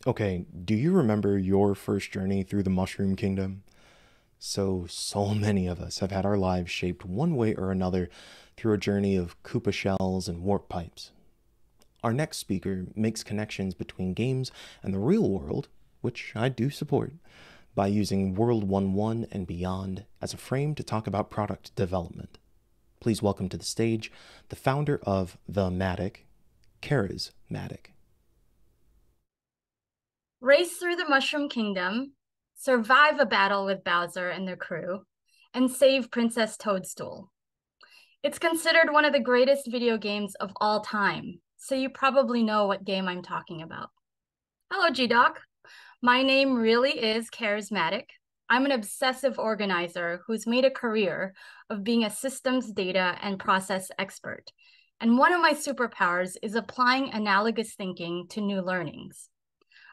Okay, do you remember your first journey through the Mushroom Kingdom? So many of us have had our lives shaped one way or another through a journey of Koopa shells and warp pipes. Our next speaker makes connections between games and the real world, which I do support, by using World 1.1 and beyond as a frame to talk about product development. Please welcome to the stage the founder of The Matic, Charismatic. Race through the Mushroom Kingdom, survive a battle with Bowser and their crew, and save Princess Toadstool. It's considered one of the greatest video games of all time, so you probably know what game I'm talking about. Hello, G-Doc. My name really is Charismatic. I'm an obsessive organizer who's made a career of being a systems, data, and process expert. And one of my superpowers is applying analogous thinking to new learnings.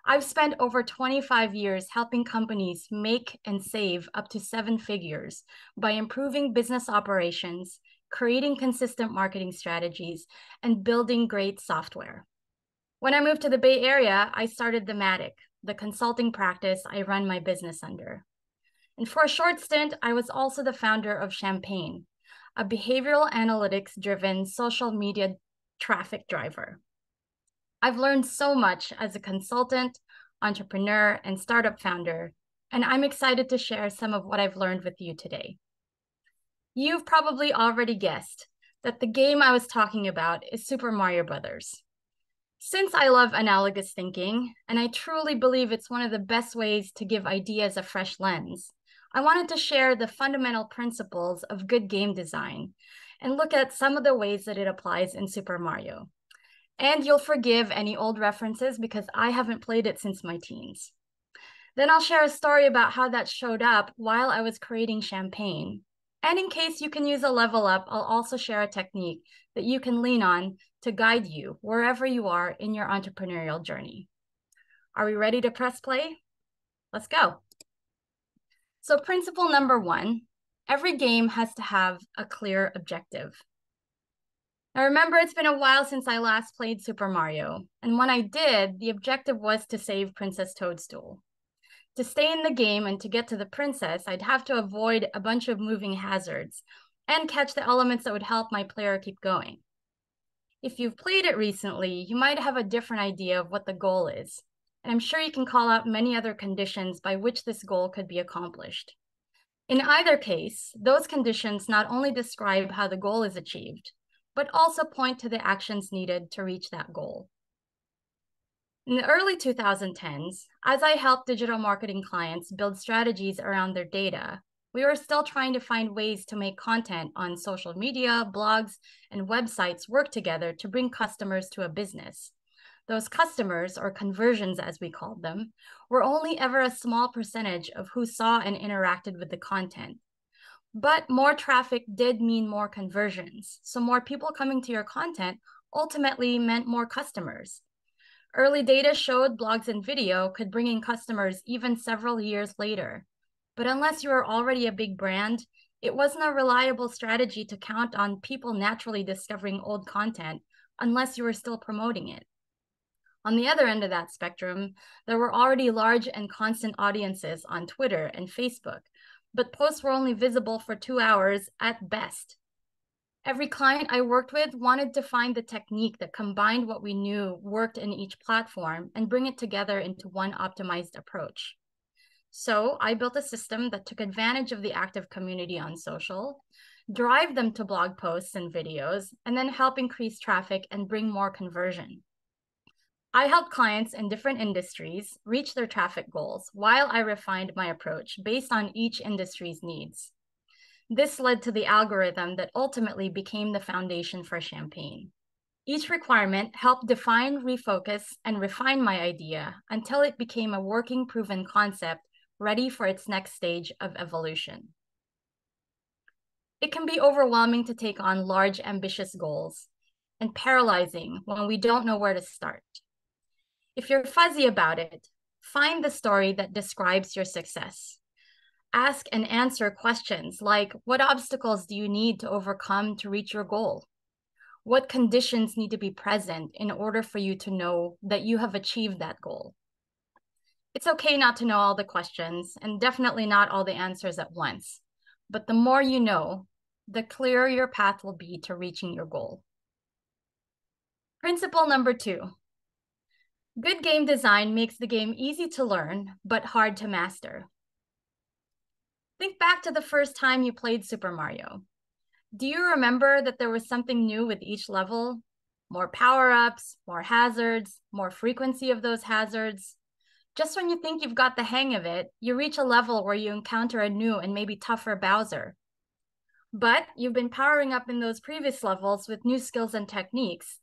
I've spent over 25 years helping companies make and save up to 7 figures by improving business operations, creating consistent marketing strategies, and building great software. When I moved to the Bay Area, I started the Matic, the consulting practice I run my business under. And for a short stint, I was also the founder of Champagne, a behavioral analytics-driven social media traffic driver. I've learned so much as a consultant, entrepreneur, and startup founder, and I'm excited to share some of what I've learned with you today. You've probably already guessed that the game I was talking about is Super Mario Brothers. Since I love analogous thinking, and I truly believe it's one of the best ways to give ideas a fresh lens, I wanted to share the fundamental principles of good game design and look at some of the ways that it applies in Super Mario. And you'll forgive any old references because I haven't played it since my teens. Then I'll share a story about how that showed up while I was creating Champagne. And in case you can use a level up, I'll also share a technique that you can lean on to guide you wherever you are in your entrepreneurial journey. Are we ready to press play? Let's go. So principle number 1, every game has to have a clear objective. Now remember, it's been a while since I last played Super Mario, and when I did, the objective was to save Princess Toadstool. To stay in the game and to get to the princess, I'd have to avoid a bunch of moving hazards and catch the elements that would help my player keep going. If you've played it recently, you might have a different idea of what the goal is, and I'm sure you can call out many other conditions by which this goal could be accomplished. In either case, those conditions not only describe how the goal is achieved, but also point to the actions needed to reach that goal. In the early 2010s, as I helped digital marketing clients build strategies around their data, we were still trying to find ways to make content on social media, blogs, and websites work together to bring customers to a business. Those customers, or conversions as we called them, were only ever a small percentage of who saw and interacted with the content. But more traffic did mean more conversions. So more people coming to your content ultimately meant more customers. Early data showed blogs and video could bring in customers even several years later. But unless you were already a big brand, it wasn't a reliable strategy to count on people naturally discovering old content unless you were still promoting it. On the other end of that spectrum, there were already large and constant audiences on Twitter and Facebook, but posts were only visible for 2 hours at best. Every client I worked with wanted to find the technique that combined what we knew worked in each platform and bring it together into one optimized approach. So I built a system that took advantage of the active community on social, drive them to blog posts and videos, and then help increase traffic and bring more conversion. I helped clients in different industries reach their traffic goals while I refined my approach based on each industry's needs. This led to the algorithm that ultimately became the foundation for Champagne. Each requirement helped define, refocus, and refine my idea until it became a working, proven concept ready for its next stage of evolution. It can be overwhelming to take on large, ambitious goals and paralyzing when we don't know where to start. If you're fuzzy about it, find the story that describes your success. Ask and answer questions like, what obstacles do you need to overcome to reach your goal? What conditions need to be present in order for you to know that you have achieved that goal? It's okay not to know all the questions and definitely not all the answers at once. But the more you know, the clearer your path will be to reaching your goal. Principle number 2. Good game design makes the game easy to learn, but hard to master. Think back to the first time you played Super Mario. Do you remember that there was something new with each level? More power-ups, more hazards, more frequency of those hazards. Just when you think you've got the hang of it, you reach a level where you encounter a new and maybe tougher Bowser. But you've been powering up in those previous levels with new skills and techniques.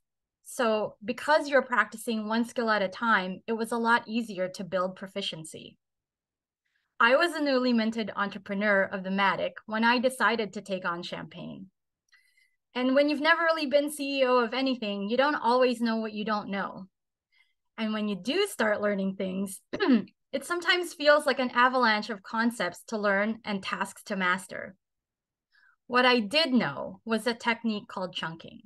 So because you're practicing one skill at a time, it was a lot easier to build proficiency. I was a newly minted entrepreneur of the Matic when I decided to take on Champagne. And when you've never really been CEO of anything, you don't always know what you don't know. And when you do start learning things, it sometimes feels like an avalanche of concepts to learn and tasks to master. What I did know was a technique called chunking.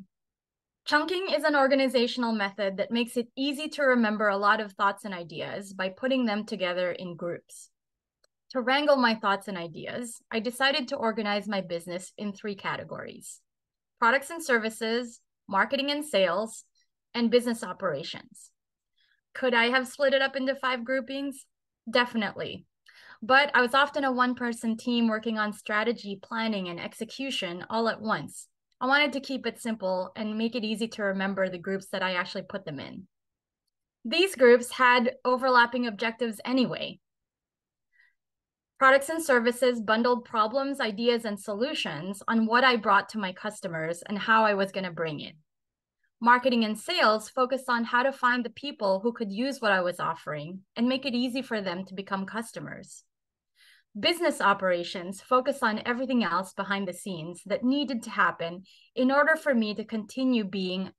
Chunking is an organizational method that makes it easy to remember a lot of thoughts and ideas by putting them together in groups. To wrangle my thoughts and ideas, I decided to organize my business in 3 categories: products and services, marketing and sales, and business operations. Could I have split it up into 5 groupings? Definitely. But I was often a one-person team working on strategy, planning, and execution all at once. I wanted to keep it simple and make it easy to remember the groups that I actually put them in. These groups had overlapping objectives anyway. Products and services bundled problems, ideas, and solutions on what I brought to my customers and how I was going to bring it. Marketing and sales focused on how to find the people who could use what I was offering and make it easy for them to become customers. Business operations focused on everything else behind the scenes that needed to happen in order for me to continue being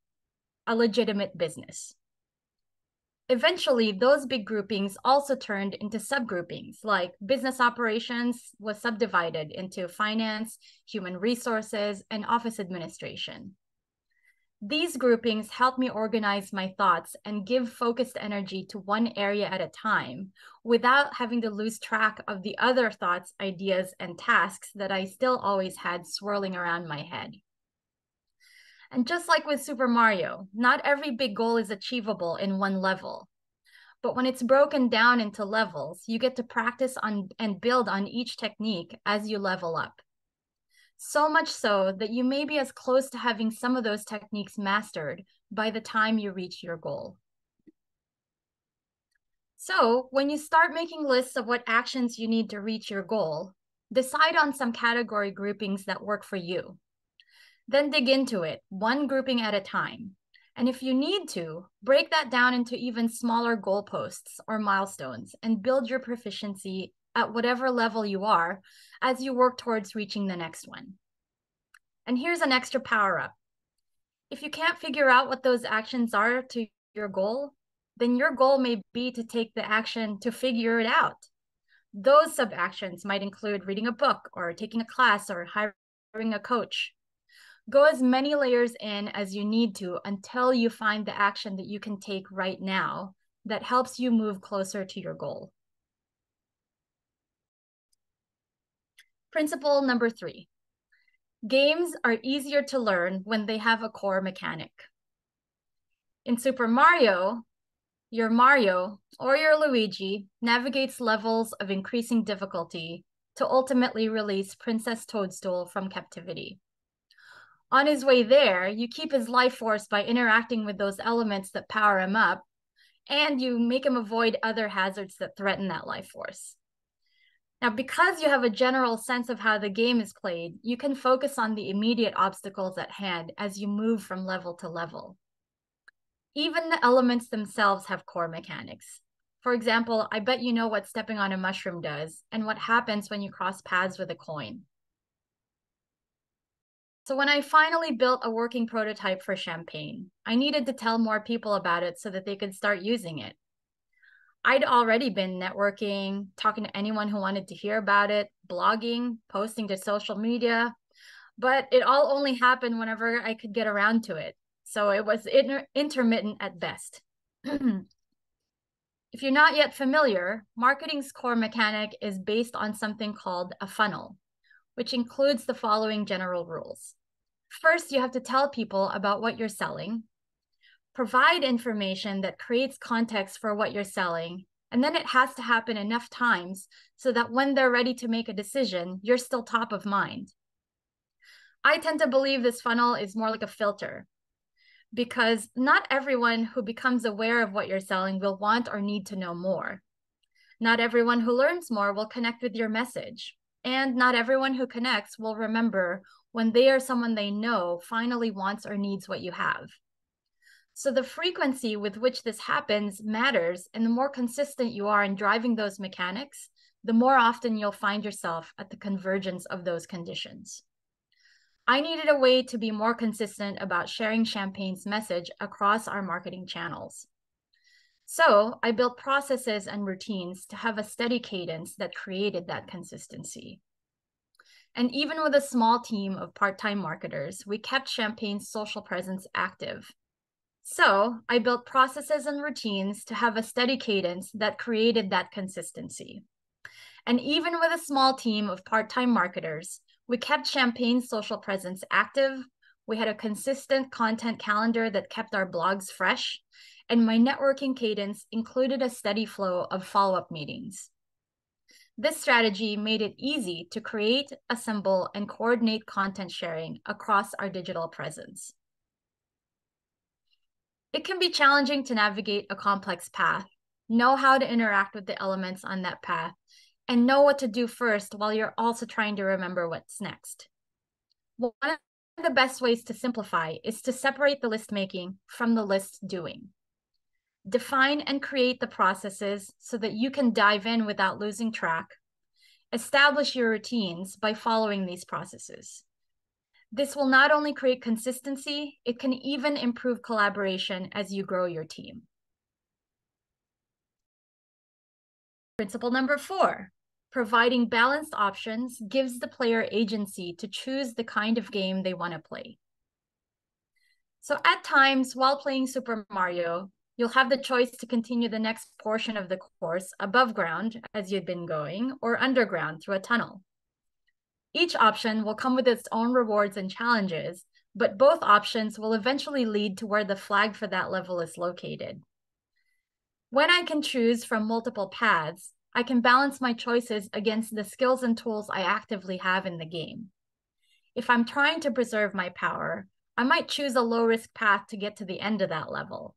a legitimate business. Eventually, those big groupings also turned into subgroupings, like business operations was subdivided into finance, human resources, and office administration. These groupings help me organize my thoughts and give focused energy to one area at a time without having to lose track of the other thoughts, ideas, and tasks that I still always had swirling around my head. And just like with Super Mario, not every big goal is achievable in one level. But when it's broken down into levels, you get to practice on and build on each technique as you level up. So much so that you may be as close to having some of those techniques mastered by the time you reach your goal. So when you start making lists of what actions you need to reach your goal, decide on some category groupings that work for you. Then dig into it, one grouping at a time. And if you need to, break that down into even smaller goalposts or milestones and build your proficiency at whatever level you are as you work towards reaching the next one. And here's an extra power up. If you can't figure out what those actions are to your goal, then your goal may be to take the action to figure it out. Those sub-actions might include reading a book or taking a class or hiring a coach. Go as many layers in as you need to until you find the action that you can take right now that helps you move closer to your goal. Principle number 3. Games are easier to learn when they have a core mechanic. In Super Mario or your Luigi navigates levels of increasing difficulty to ultimately release Princess Toadstool from captivity. On his way there, you keep his life force by interacting with those elements that power him up, and you make him avoid other hazards that threaten that life force. Now, because you have a general sense of how the game is played, you can focus on the immediate obstacles at hand as you move from level to level. Even the elements themselves have core mechanics. For example, I bet you know what stepping on a mushroom does and what happens when you cross paths with a coin. So when I finally built a working prototype for Champagne, I needed to tell more people about it so that they could start using it. I'd already been networking, talking to anyone who wanted to hear about it, blogging, posting to social media, but it all only happened whenever I could get around to it. So it was intermittent at best. If you're not yet familiar, marketing's core mechanic is based on something called a funnel, which includes the following general rules. First, you have to tell people about what you're selling, provide information that creates context for what you're selling, and then it has to happen enough times so that when they're ready to make a decision, you're still top of mind. I tend to believe this funnel is more like a filter, because not everyone who becomes aware of what you're selling will want or need to know more. Not everyone who learns more will connect with your message. And not everyone who connects will remember when they or someone they know finally wants or needs what you have. So the frequency with which this happens matters, and the more consistent you are in driving those mechanics, the more often you'll find yourself at the convergence of those conditions. I needed a way to be more consistent about sharing Champagne's message across our marketing channels. So I built processes and routines to have a steady cadence that created that consistency. And even with a small team of part-time marketers, we kept Champagne's social presence active. So I built processes and routines to have a steady cadence that created that consistency. And even with a small team of part-time marketers, we kept Champagne's social presence active. We had a consistent content calendar that kept our blogs fresh, and my networking cadence included a steady flow of follow-up meetings. This strategy made it easy to create, assemble, and coordinate content sharing across our digital presence. It can be challenging to navigate a complex path, know how to interact with the elements on that path, and know what to do first while you're also trying to remember what's next. One of the best ways to simplify is to separate the list making from the list doing. Define and create the processes so that you can dive in without losing track. Establish your routines by following these processes. This will not only create consistency, it can even improve collaboration as you grow your team. Principle number 4, providing balanced options gives the player agency to choose the kind of game they want to play. So at times, while playing Super Mario, you'll have the choice to continue the next portion of the course above ground as you'd been going, or underground through a tunnel. Each option will come with its own rewards and challenges, but both options will eventually lead to where the flag for that level is located. When I can choose from multiple paths, I can balance my choices against the skills and tools I actively have in the game. If I'm trying to preserve my power, I might choose a low-risk path to get to the end of that level.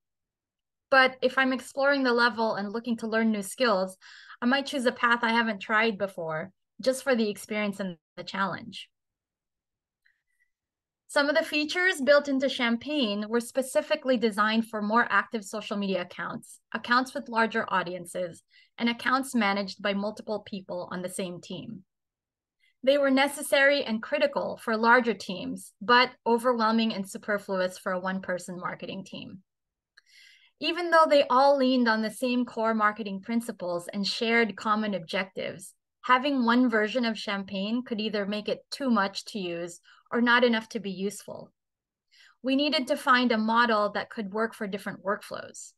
But if I'm exploring the level and looking to learn new skills, I might choose a path I haven't tried before, just for the experience and the challenge. Some of the features built into Champagne were specifically designed for more active social media accounts, accounts with larger audiences, and accounts managed by multiple people on the same team. They were necessary and critical for larger teams, but overwhelming and superfluous for a one-person marketing team. Even though they all leaned on the same core marketing principles and shared common objectives, having one version of Champagne could either make it too much to use or not enough to be useful. We needed to find a model that could work for different workflows.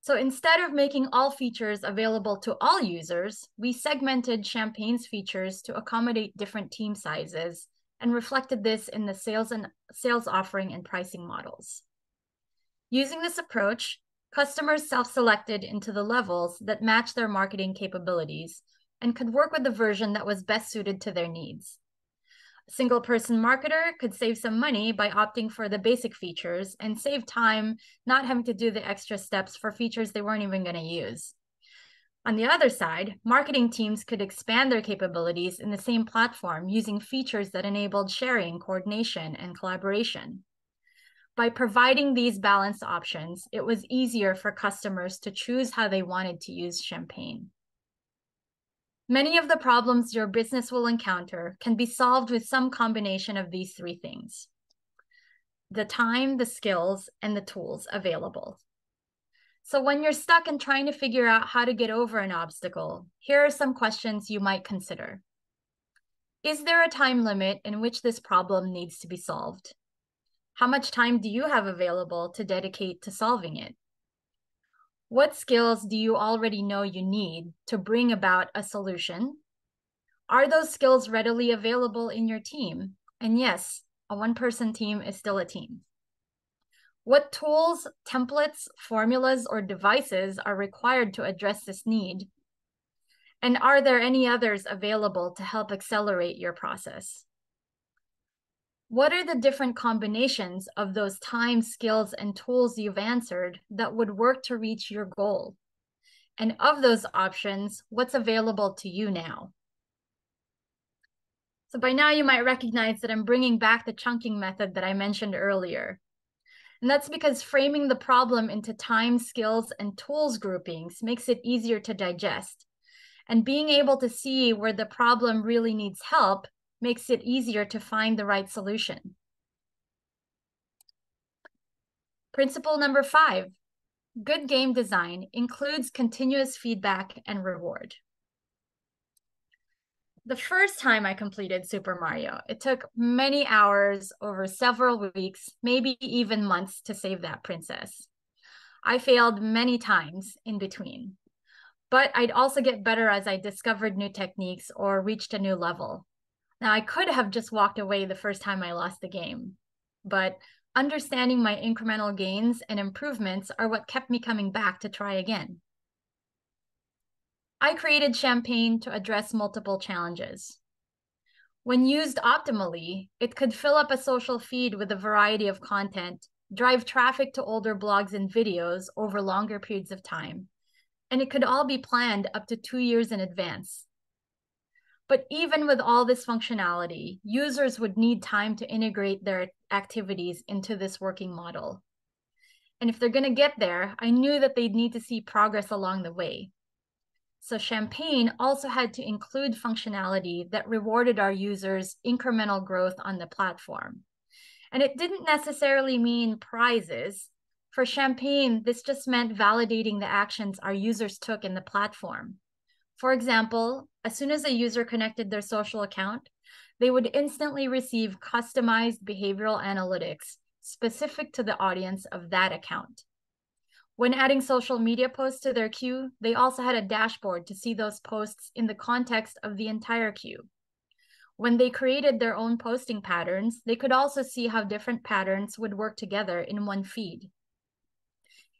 So instead of making all features available to all users, we segmented Champagne's features to accommodate different team sizes and reflected this in the sales offering and pricing models. Using this approach, customers self-selected into the levels that match their marketing capabilities and could work with the version that was best suited to their needs. A single-person marketer could save some money by opting for the basic features and save time not having to do the extra steps for features they weren't even going to use. On the other side, marketing teams could expand their capabilities in the same platform using features that enabled sharing, coordination, and collaboration. By providing these balanced options, it was easier for customers to choose how they wanted to use Champagne. Many of the problems your business will encounter can be solved with some combination of these 3 things: the time, the skills, and the tools available. So when you're stuck and trying to figure out how to get over an obstacle, here are some questions you might consider. Is there a time limit in which this problem needs to be solved? How much time do you have available to dedicate to solving it? What skills do you already know you need to bring about a solution? Are those skills readily available in your team? And yes, a one-person team is still a team. What tools, templates, formulas, or devices are required to address this need? And are there any others available to help accelerate your process? What are the different combinations of those time, skills, and tools you've answered that would work to reach your goal? And of those options, what's available to you now? So by now you might recognize that I'm bringing back the chunking method that I mentioned earlier. And that's because framing the problem into time, skills, and tools groupings makes it easier to digest. And being able to see where the problem really needs help makes it easier to find the right solution. Principle number 5, good game design includes continuous feedback and reward. The first time I completed Super Mario, it took many hours over several weeks, maybe even months to save that princess. I failed many times in between, but I'd also get better as I discovered new techniques or reached a new level. Now, I could have just walked away the first time I lost the game, but understanding my incremental gains and improvements are what kept me coming back to try again. I created Champagne to address multiple challenges. When used optimally, it could fill up a social feed with a variety of content, drive traffic to older blogs and videos over longer periods of time, and it could all be planned up to 2 years in advance. But even with all this functionality, users would need time to integrate their activities into this working model. And if they're going to get there, I knew that they'd need to see progress along the way. So Champagne also had to include functionality that rewarded our users incremental growth on the platform. And it didn't necessarily mean prizes. For Champagne, this just meant validating the actions our users took in the platform. For example, as soon as a user connected their social account, they would instantly receive customized behavioral analytics specific to the audience of that account. When adding social media posts to their queue, they also had a dashboard to see those posts in the context of the entire queue. When they created their own posting patterns, they could also see how different patterns would work together in one feed.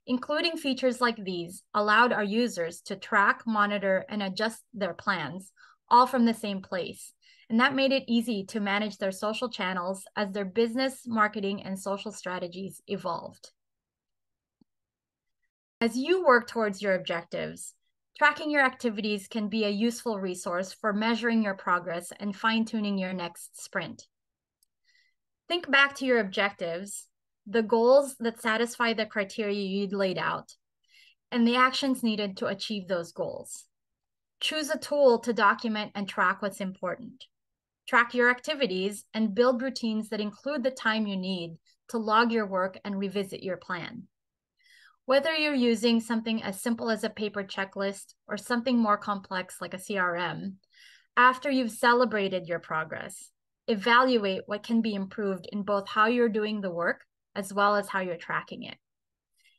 Including features like these allowed our users to track, monitor, and adjust their plans, all from the same place. And that made it easy to manage their social channels as their business, marketing, and social strategies evolved. As you work towards your objectives, tracking your activities can be a useful resource for measuring your progress and fine-tuning your next sprint. Think back to your objectives, the goals that satisfy the criteria you'd laid out, and the actions needed to achieve those goals. Choose a tool to document and track what's important. Track your activities and build routines that include the time you need to log your work and revisit your plan. Whether you're using something as simple as a paper checklist or something more complex like a CRM, after you've celebrated your progress, evaluate what can be improved in both how you're doing the work as well as how you're tracking it.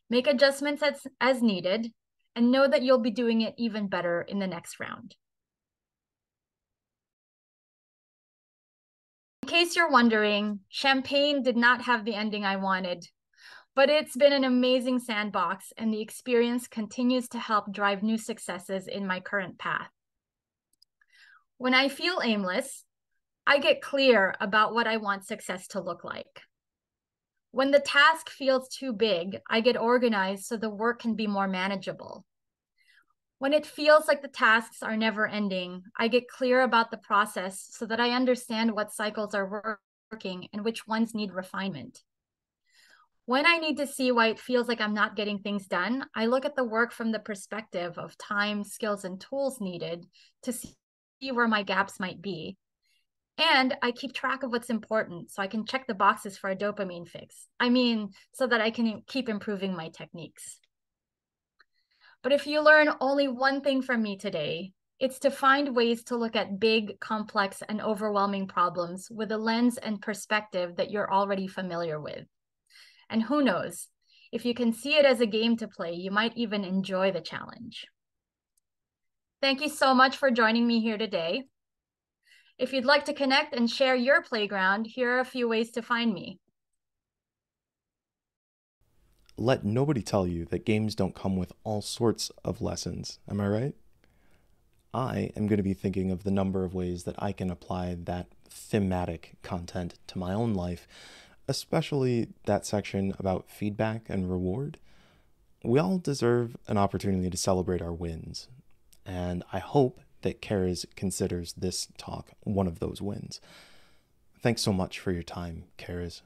Make adjustments as needed, and know that you'll be doing it even better in the next round. In case you're wondering, Champagne did not have the ending I wanted, but it's been an amazing sandbox, and the experience continues to help drive new successes in my current path. When I feel aimless, I get clear about what I want success to look like. When the task feels too big, I get organized so the work can be more manageable. When it feels like the tasks are never ending, I get clear about the process so that I understand what cycles are working and which ones need refinement. When I need to see why it feels like I'm not getting things done, I look at the work from the perspective of time, skills, and tools needed to see where my gaps might be. And I keep track of what's important so I can check the boxes for a dopamine fix. So that I can keep improving my techniques. But if you learn only one thing from me today, it's to find ways to look at big, complex, and overwhelming problems with a lens and perspective that you're already familiar with. And who knows, If you can see it as a game to play, you might even enjoy the challenge. Thank you so much for joining me here today. If you'd like to connect and share your playground, here are a few ways to find me. Let nobody tell you that games don't come with all sorts of lessons, am I right? I am going to be thinking of the number of ways that I can apply that thematic content to my own life, especially that section about feedback and reward. We all deserve an opportunity to celebrate our wins, and I hope that Karis considers this talk one of those wins. Thanks so much for your time, Karis.